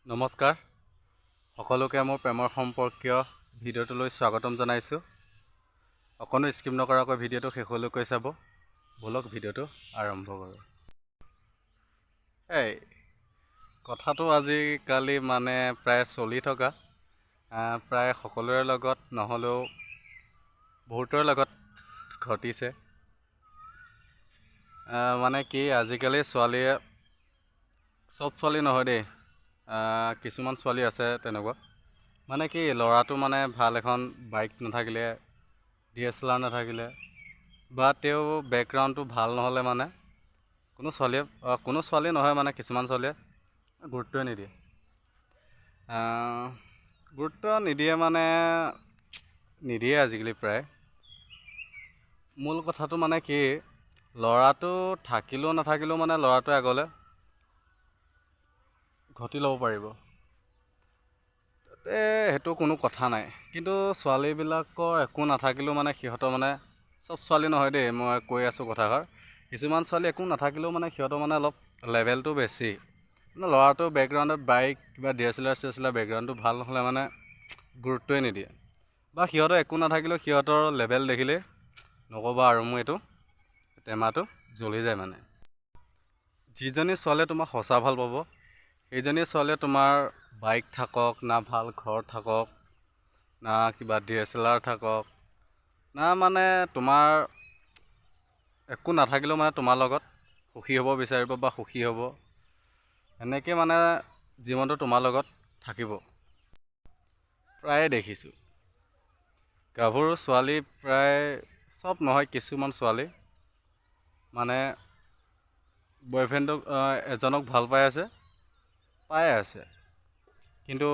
নমস্কাৰ সকলোকে মোৰ প্ৰেমৰ সম্পৰ্কীয় ভিডিঅ'টোলৈ স্বাগতম জনাইছোঁ। অকণো স্কিপ নকৰাকৈ ভিডিঅ'টো শেষলৈকৈ চাব। বলক ভিডিঅ'টো আৰম্ভ কৰোঁ। এই কথাটো আজিকালি প্ৰায় চলি থকা, প্ৰায় সকলোৰে লগত নহ'লেও বহুতৰে লগত ঘটিছে। কি আজিকালি ছোৱালীয়ে, চব ছোৱালী নহয় দেই, কিছুমান ছোৱালী আছে তেনেকুৱা, কি ল'ৰাটো ভাল এখন বাইক নাথাকিলে, DSLR নাথাকিলে বা তেওঁ বেকগ্ৰাউণ্ডটো ভাল নহ'লে কোনো ছোৱালী নহয়, কিছুমান ছোৱালীয়ে গুৰুত্বই নিদিয়ে। গুৰুত্ব নিদিয়ে আজিকালি প্ৰায়। মূল কথাটো কি, ল'ৰাটো থাকিলেও নাথাকিলেও ল'ৰাটোৱে আগলৈ ঘটি ল'ব পাৰিব, সেইটো কোনো কথা নাই। কিন্তু ছোৱালীবিলাকৰ একো নাথাকিলেও সিহঁতৰ চব ছোৱালী নহয় দেই, মই কৈ আছোঁ কথাষাৰ, কিছুমান ছোৱালী একো নাথাকিলেও সিহঁতৰ অলপ লেভেলটো বেছি। ল'ৰাটোৰ বেকগ্ৰাউণ্ডত বাইক কিবা DSLR বেকগ্ৰাউণ্ডটো ভাল নহ'লে গুৰুত্বই নিদিয়ে, বা সিহঁতৰ একো নাথাকিলেও সিহঁতৰ লেভেল দেখিলে নক'বা আৰু, মোৰ এইটো টেমাটো জ্বলি যায়। যিজনী ছোৱালীয়ে তোমাক সঁচা ভাল পাব, সেইজনী ছোৱালীয়ে তোমাৰ বাইক থাকক, না ভাল ঘৰ থাকক, না কিবা DSLR থাকক, না তোমাৰ একো নাথাকিলেও তোমাৰ লগত সুখী হ'ব বিচাৰিব বা সুখী হ'ব, এনেকৈ জীৱনটো তোমাৰ লগত থাকিব। প্ৰায়ে দেখিছোঁ গাভৰু ছোৱালী, প্ৰায় চব নহয়, কিছুমান ছোৱালী বয়ফ্ৰেণ্ডক এজনক ভাল পাই আছে, কিন্তু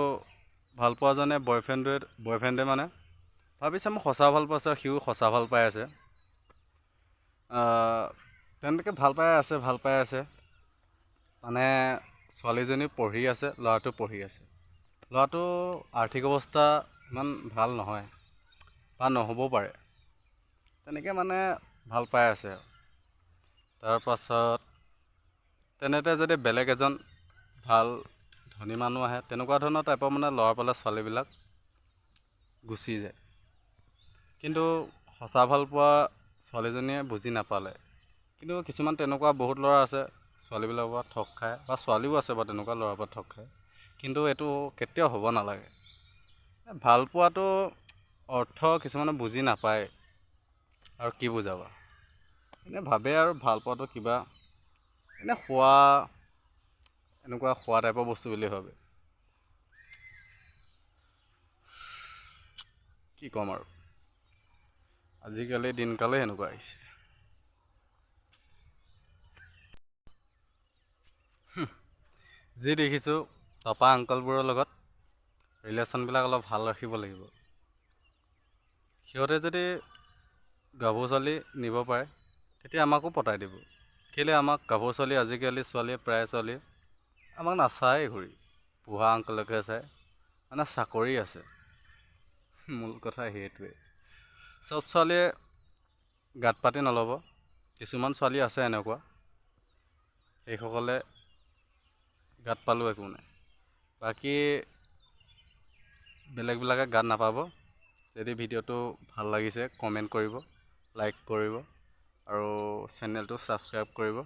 ভালপোৱাজনে বয়ফ্ৰেণ্ডে ভাবিছে মোক সঁচা ভাল পাইছে, সিও সঁচা ভাল পাই আছে, তেনেকৈ ভাল পাই আছে। ছোৱালীজনী পঢ়ি আছে, ল'ৰাটো পঢ়ি আছে। ল'ৰাটো আৰ্থিক অৱস্থা ইমান ভাল নহয় বা নহ'বও পাৰে, তেনেকৈ ভাল পাই আছে। তাৰপাছত তেনেতে যদি বেলেগ এজন ভাল ধনী মানুহ আহে, তেনেকুৱা ধৰণৰ টাইপৰ ল'ৰা পালে ছোৱালীবিলাক গুচি যায়। কিন্তু সঁচা ভাল পোৱা ছোৱালীজনীয়ে বুজি নাপালে। কিন্তু কিছুমান তেনেকুৱা বহুত ল'ৰা আছে, ছোৱালীবিলাকৰ পৰা ঠগ খায়, বা ছোৱালীও আছে বা তেনেকুৱা ল'ৰাৰ পৰা ঠগ খায়। কিন্তু এইটো কেতিয়াও হ'ব নালাগে। ভাল পোৱাটো অৰ্থ কিছুমানে বুজি নাপায়, আৰু কি বুজাবা, ভাবে আৰু ভাল পোৱাটো কিবা খোৱা টাইপৰ বস্তু বুলি ভাবে। কি ক'ম আৰু, আজিকালি দিনকালে এনেকুৱা আহিছে। যি দেখিছোঁ টপা আংকলবোৰৰ লগত ৰিলেশ্যনবিলাক অলপ ভাল ৰাখিব লাগিব। সিহঁতে যদি গাভৰু ছোৱালী নিব পাৰে, তেতিয়া আমাকো পতাই দিব। কেলৈ আমাক গাভৰু ছোৱালী, আজিকালি প্ৰায় ছোৱালীয়ে আমাক নাচায়, ঘূৰি বুঢ়া আংকলকে চায়, চাকৰি আছে। মূল কথা সেইটোৱে। চব ছোৱালীয়ে গাত পাতি নল'ব, কিছুমান ছোৱালী আছে এনেকুৱা, সেইসকলে গাত পালেও একো নাই, বাকী বেলেগবিলাকে গাত নাপাব। যদি ভিডিঅ'টো ভাল লাগিছে কমেণ্ট কৰিব, লাইক কৰিব, আৰু চেনেলটো ছাবস্ক্ৰাইব কৰিব।